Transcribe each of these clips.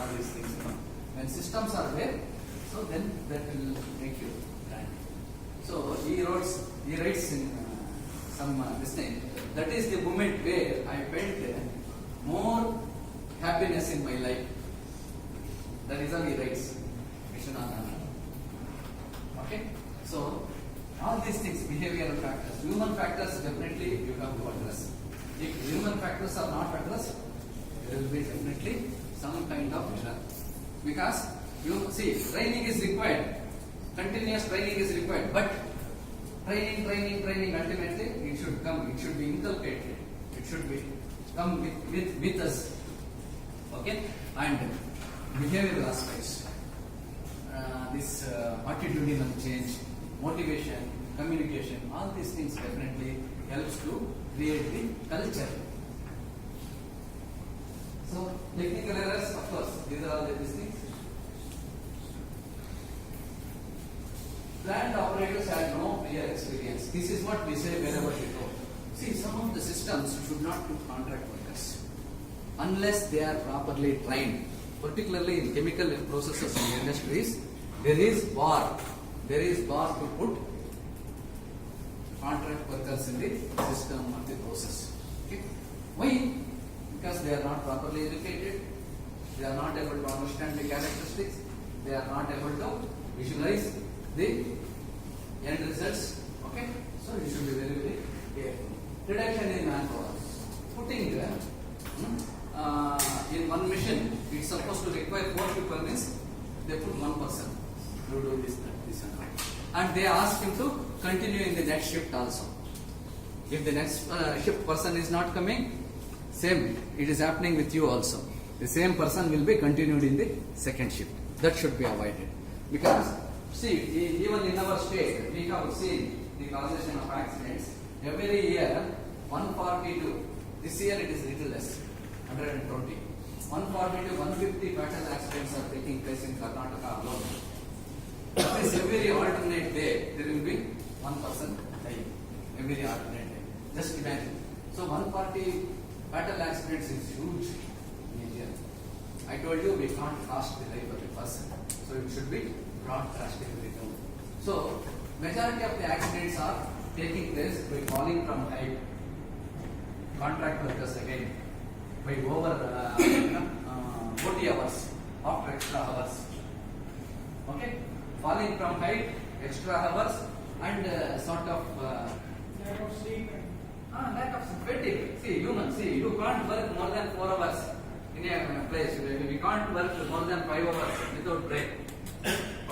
all these things. When systems are there, so then that will make you learn. So he writes in this thing. That is the moment where I felt more happiness in my life. That is how he writes. Okay? So, all these things, behavioral factors, human factors, definitely you have to address. If human factors are not addressed, there will be definitely some kind of error. Because, you see, training is required. Continuous training is required. But, training, ultimately, it should come, it should be inculcated. It should be come with us. Okay? And behavioral aspects. This attitudinal change, motivation, communication, all these things definitely helps to create the culture. So, technical errors, of course, these are all these things. Plant operators had no prior experience. This is what we say wherever we go. See, some of the systems should not put contract workers unless they are properly trained. Particularly in chemical processes in industries, there is bar to put contract workers in the system or the process. Okay? Why? Because they are not properly educated, they are not able to understand the characteristics, they are not able to visualize the end results. Okay? So you should be very careful. Reduction in manpower. Putting in one mission, it's supposed to require 4 people, means they put 1 person to do this and that. And they ask him to continue in the next shift also. If the next shift person is not coming, same, it is happening with you also. The same person will be continued in the second shift. That should be avoided. Because, see, even in our state, we have seen the causation of accidents. Every year, 142. This year it is little less. 120. 140 to 150 fatal accidents are taking place in Karnataka alone. That is every alternate day there will be 1 person dying. Every alternate day. Just imagine. So 140 fatal accidents is huge in India. I told you we can't cost the life of a person. So it should be brought drastically down. So majority of the accidents are taking place by falling from height. Contract workers again. By over 40 hours after extra hours. Okay? Falling from height, extra hours, and sort of lack of sleep. Lack of fatigue. See, humans, you can't work more than 4 hours in a place. We can't work more than 5 hours without break.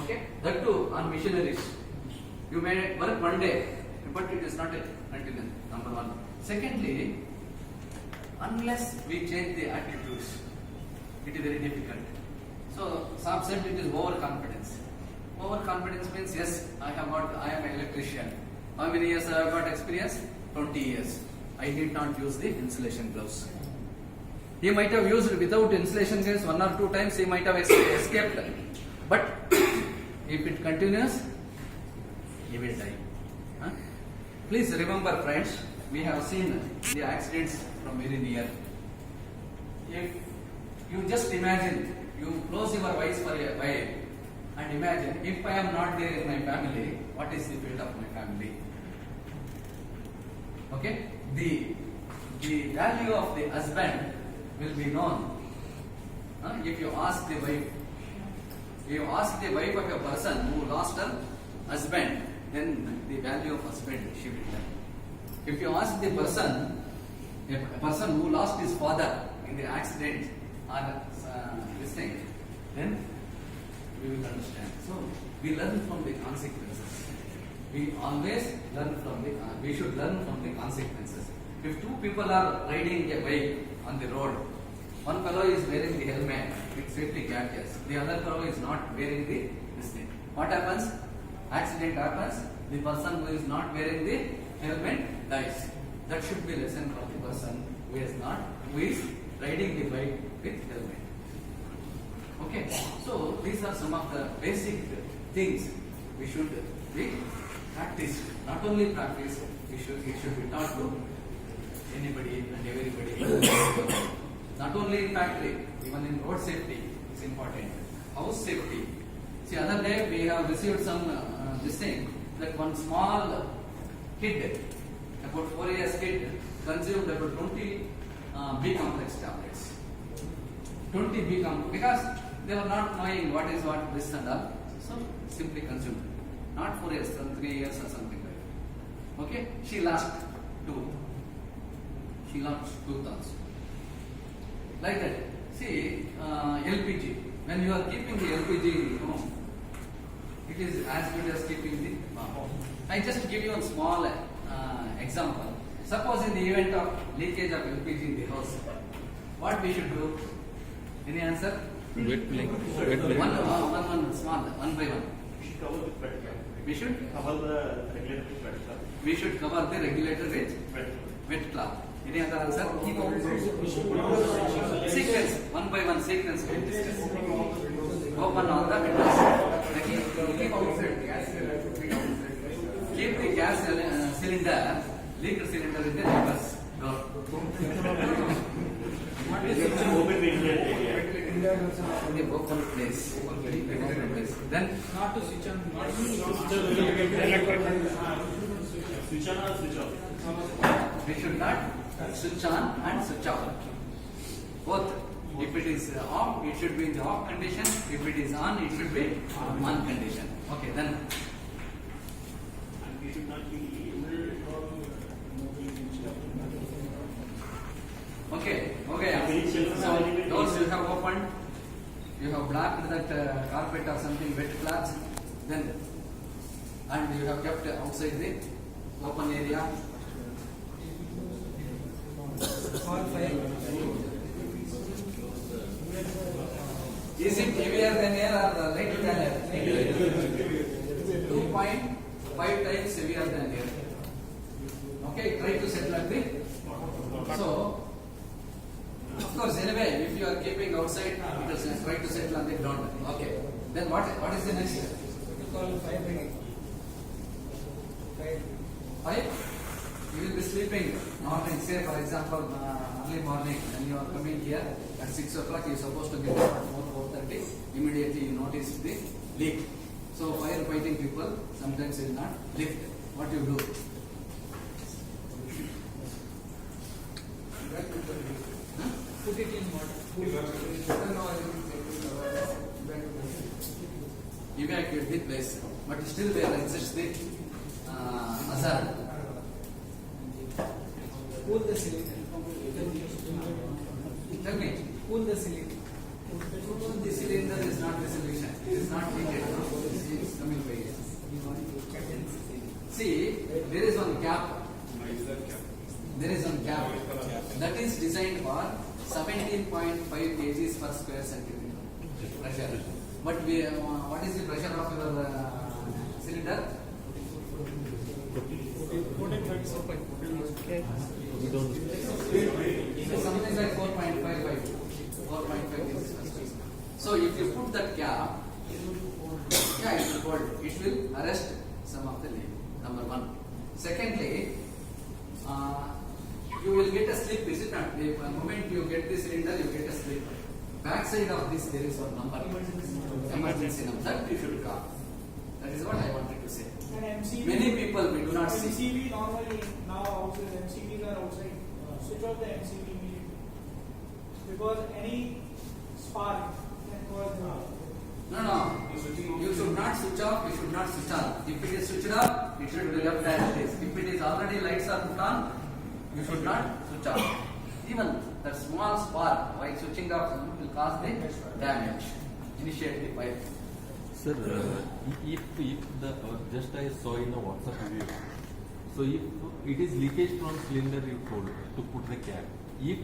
Okay? That too on missionaries. You may work one day, but it is not a continuous. Number one. Secondly, unless we change the attitudes, it is very difficult. So, some said it is overconfidence. Overconfidence means, yes, I am an electrician. How many years I have got experience? 20 years. I did not use the insulation gloves. He might have used without insulation gloves 1 or 2 times, he might have escaped. But if it continues, he will die. Huh? Please remember, friends, we have seen the accidents from very near. If you just imagine, you close your eyes for a while and imagine, if I am not there in my family, what is the fate of my family? Okay? The value of the husband will be known. If you ask the wife, of a person who lost her husband, then the value of husband she will tell. If you ask the person, a person who lost his father in the accident or this thing, then we will understand. So we learn from the consequences. We always learn from we should learn from the consequences. If 2 people are riding a bike on the road, one fellow is wearing the helmet with safety gadgets, the other fellow is not wearing this thing. What happens? Accident happens. The person who is not wearing the helmet dies. That should be lesson for the person who is riding the bike with helmet. Okay, so these are some of the basic things we should be practiced. Not only practice, it should be taught to anybody and everybody. Not only in factory, even in road safety, It's important. House safety. See, other day we have received some this thing that one small kid, about 4 years kid, consumed about 20 B complex tablets. 20 B complex because they were not knowing what is what this and all, so simply consumed. Not 4 years, 3 years or something like that. Okay, she lost tooth. She lost tooth also. Like that. See, LPG. When you are keeping the LPG in home, it is as good as keeping the home. I just give you a small example. Suppose in the event of leakage of LPG in the house, what we should do? Any answer? Wet blank. One small, one by one. We should cover the regulator with wet cloth. We should cover the regulator with wet cloth. Any other answer? Sequence, one by one sequence we will discuss. Open all the windows. Keep outside gas cylinder. Keep the gas cylinder, leaker cylinder in the reverse door. Open regulator area. In the open place. Then Not to switch on. Switch on or switch off? we should not switch on and switch off. Both. If it is off, it should be in the off condition. If it is on, it should be on condition. Okay, then And we should not be okay. So doors you have opened, you have blocked that carpet or something wet cloth, then and you have kept outside the open area. All five. Is it heavier than air or lighter than air? 2.5 times heavier than air. Okay, try to settle at the. So, of course, anyway, if you are keeping outside, it is try to settle on the ground. Okay. Then what is the next step? You call five again. Five. 5. You will be sleeping morning. Say for example, early morning when you are coming here at 6 o'clock, you are supposed to get up at 4:30. Immediately you notice the leak. So firefighting people sometimes will not lift. What you do? Huh? Put it in water. Evacuate the place, but still there exists the hazard. Cool the cylinder. Tell me, Cool the cylinder. the cylinder is not the solution. It is not needed. It is coming by here. See, there is one cap. There is one cap that is designed for 17.5 kgs per square centimeter pressure. But we, what is the pressure of your cylinder? It is something like 4.55. 4.5 kgs per square. So if you put that cap, yeah, it will hold. It will arrest some of the leak. Number one. Secondly, you will get a slip, is it not? The moment you get the cylinder, you get a slip. Backside of this, there is one number. Emergency number. That you should call. That is what I wanted to say. And MCV. Many people we do not see. MCV normally now outside MCVs are outside. Switch off the MCV immediately. Because any spark can cause. No. You should not switch off, you should not switch on. If it is switched off, it should be left as it is. If it is already lights are put on, you should not switch off. Even that small spark while switching off will cause the damage. Initiate the fire. Sir, if the just I saw in a WhatsApp video, so if it is leakage from cylinder, you told to put the cap. If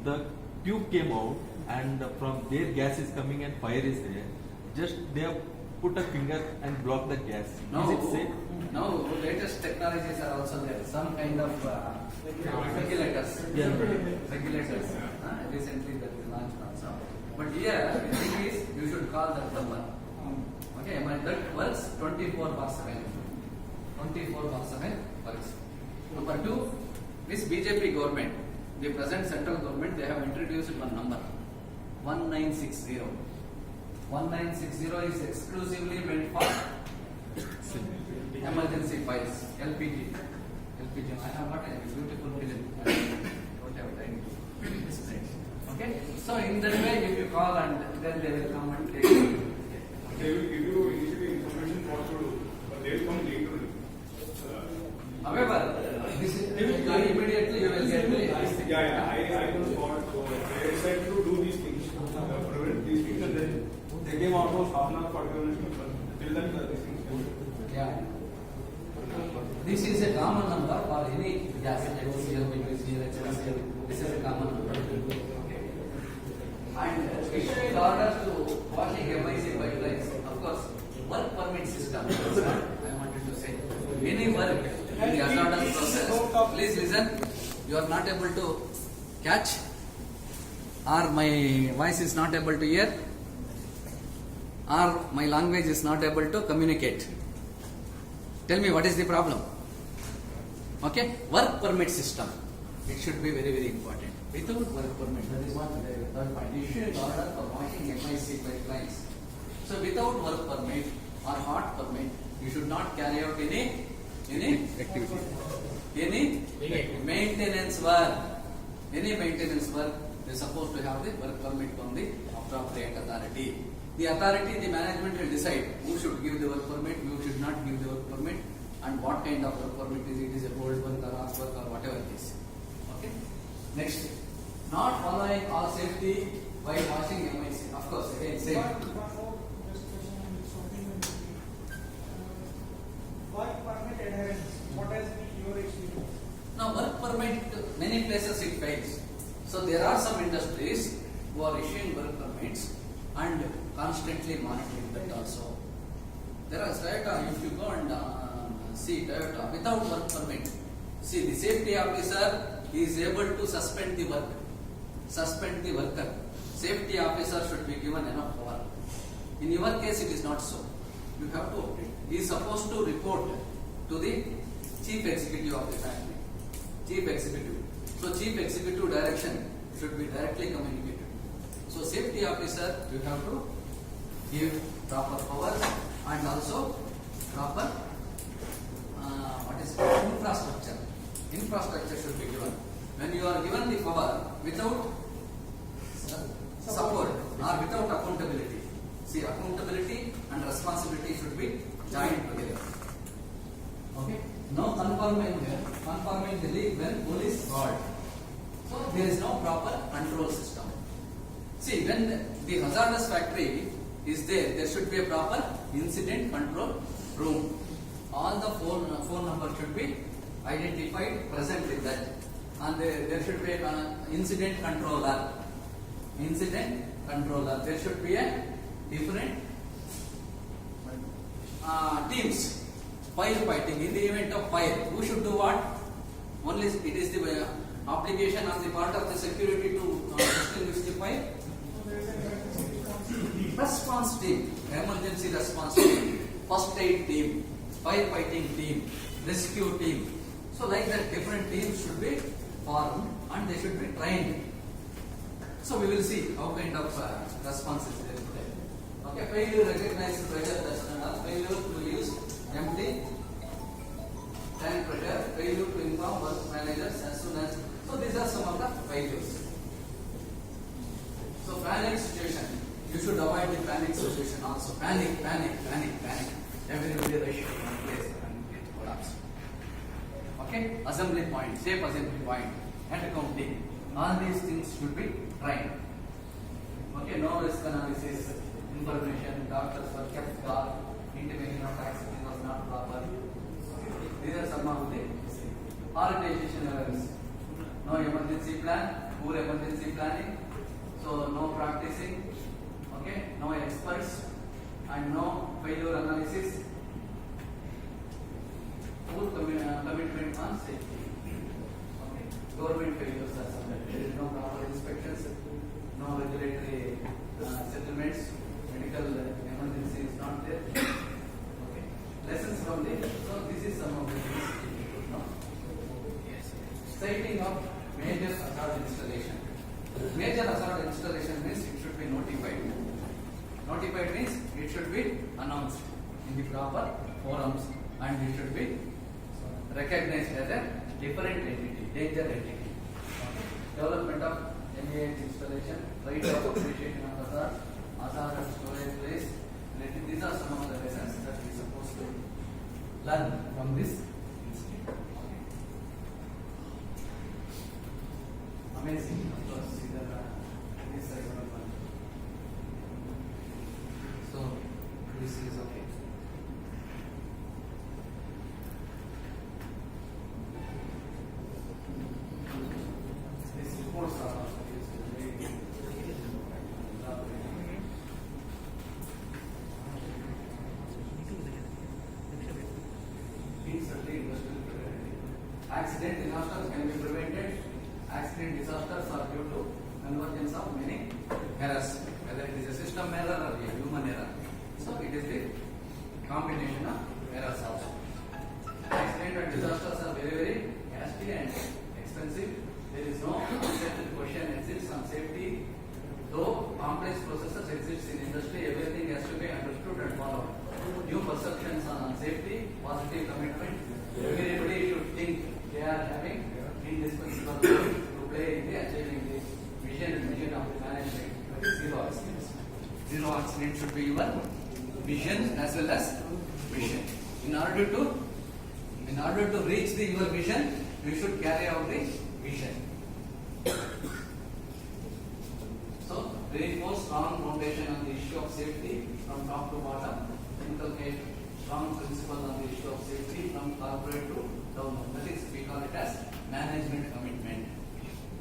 the tube came out and from there gas is coming and fire is there, just they have put a finger and block the gas. Now, Is it safe? now latest technologies are also there. Some kind of regulators. Yeah. Regulators. Recently that is launched also. But here, the thing is, you should call that number. Okay, that works 24/7. 24/7 works. Number two, this BJP government, the present central government, they have introduced one number, 1960. 1960 is exclusively meant for emergency files, LPG. I have got a beautiful film. Don't have time to display. Okay. So in that way, if you call and then they will come and take it. They will give you initially information what to do, but they will come later. However, this is immediately you will get the I was called, so they decided to do these things, prevent these things, and then they came almost half an hour, 45 minutes, till then these things. Yeah. This is a common number for any gas, HCl, BPCl, HCl. This is a common number. And issuing orders to washing MIC pipelines, of course, work permit system. I wanted to say, any work in the hazardous process, please listen. You are not able to catch, or my voice is not able to hear, or my language is not able to communicate. Tell me what is the problem. Okay, work permit system. It should be very, very important. Without work permit, that is one third point. Issuing order for washing MIC pipelines. So without work permit or hot permit, you should not carry out any activity, any maintenance work. Any maintenance work, they are supposed to have the work permit from the appropriate authority. The authority, the management will decide who should give the work permit, who should not give the work permit, and what kind of work permit is it. Is a gold work or arts work or whatever it is. Okay. Next, not following all safety while washing MIC. Of course, again same. Work permit adherence. What has been your experience? Now, work permit, many places it fails. So there are some industries who are issuing work permits and constantly monitoring that also. There are Toyota, if you go and see Toyota without work permit, see the safety officer is able to suspend the worker. Safety officer should be given enough power. In your case, it is not so. You have to operate. He is supposed to report to the chief executive of the factory. Chief executive. So chief executive direction should be directly communicated. So safety officer, you have to give proper powers and also proper infrastructure. Infrastructure should be given. When you are given the power without support or without accountability, see, accountability and responsibility should be joined together. Okay. No conforming the league when police called. So there is no proper control system. See, when the hazardous factory is there, there should be a proper incident control room. All the phone numbers should be identified, present in that, and there should be an incident controller. There should be a different teams. Firefighting, in the event of fire, who should do what? Only it is the obligation on the part of the security to extinguish the fire. Response team, emergency response team, first aid team, firefighting team, rescue team. So like that, different teams should be formed and they should be trained. So we will see how kind of response is there today. Okay, failure recognized pressure, that's not failure to use empty tank pressure, failure to inform work managers as soon as. So these are some of the failures. So panic situation, you should avoid the panic situation also. Panic. Everybody rush to one place and it collapse. Okay, assembly point, safe assembly point, head counting. All these things should be trained. Okay, no risk analysis, information, doctors were kept guard, intimation of accident was not proper. These are some of the prioritization errors. No emergency plan, poor emergency planning, so no practicing, okay, no experts, and no failure analysis, poor commitment on safety. Okay, government failures are some. There is no proper inspections, no regulatory settlements, medical emergency is not there. Okay, lessons from the. So this is some of the things you should know. Yes. Siting of major hazard installation. Major hazard installation means it should notified means it should be announced in the proper forums and it should be recognized as a different entity, danger entity. Okay. Development of M&HR installation, right of appreciation of hazard and storage place. These are some of the lessons that we are supposed to learn from this institute. Okay. Amazing, of course. These are this is one. So this is okay. These reports are also useful. Accident disasters can be prevented. Accident disasters are due to convergence of many errors, whether it is a system error or a human error. So it is the combination of errors also. Accident and disasters are very, very costly and expensive. There is no certain question exists on safety. Though complex processes exist in industry, everything has to be understood and followed. New perceptions on safety, positive commitment. Everybody should think they are having indispensable role to play in the achieving the vision and mission of the management. Zero accidents. Zero accidents should be your vision as well as mission. In order to reach your vision, you should carry out the vision. So, reinforce strong foundation on the issue of safety from top to bottom. Inculcate strong principle on the issue of safety from corporate to government. That is, we call it as management commitment.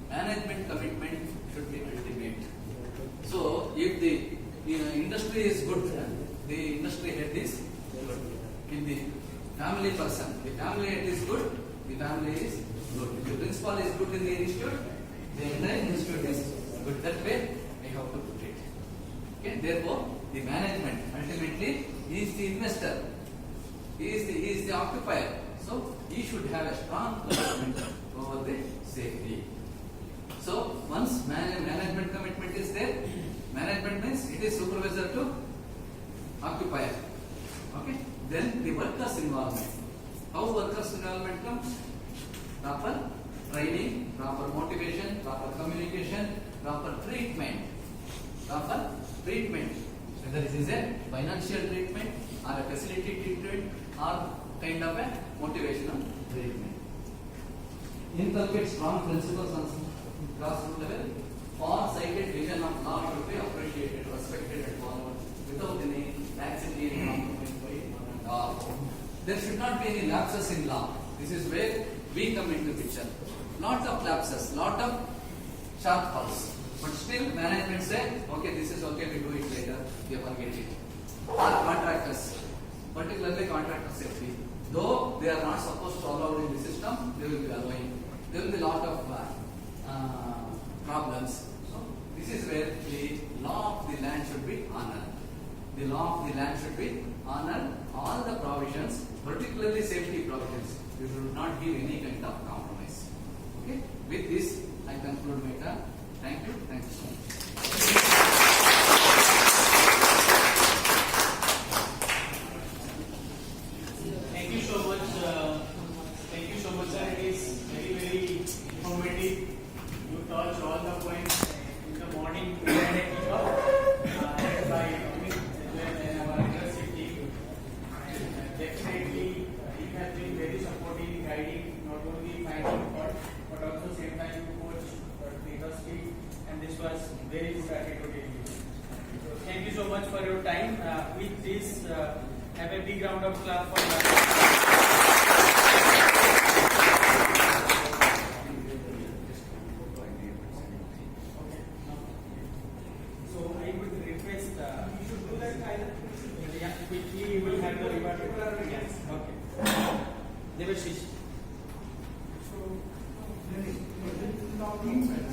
Management commitment should be ultimate. So, if the industry is good, the industry head is good. If the family person, the family head is good, the family is good. If the principal is good in the institute, the entire institute is good. That way, we have to put it. Okay. Therefore, the management ultimately is the investor. He is the occupier. So, he should have a strong commitment over the safety. So, once management commitment is there, management means it is supervisor to occupier. Okay. Then the workers' involvement. How workers' involvement comes? Proper training, proper motivation, proper communication, proper treatment. Proper treatment. Whether it is a financial treatment or a facility treatment or kind of a motivational treatment. Inculcate strong principles on grassroots level. Far-sighted vision of law should be appreciated, respected and followed without any laxity and compromise by one and all. There should not be any lapses in law. This is where we come into picture. Lot of lapses, lot of shortfalls. But still management say, okay, this is okay, we do it later, we forget it. Or contractors, particularly contractor safety. Though they are not supposed to allow in the system, they will be allowing. There will be a lot of problems. So this is where the law of the land should be honored. The law of the land should be honored. All the provisions, particularly safety provisions, we should not give any kind of compromise. Okay. With this, I conclude my talk. Thank you. Thank you so much. Thank you so much. Thank you so much, sir. It is very, very informative. You touched all the points in the morning. We had a kickoff led by Amit and our leadership team. And definitely, it has been very supportive in guiding not only finding but also same time to coach leadership. And this was very good attitude. So thank you so much for your time. With this, have a big round of applause for that. So I would request you should do that either. Yeah, quickly we will have the reward. Yes. Okay. Devashish.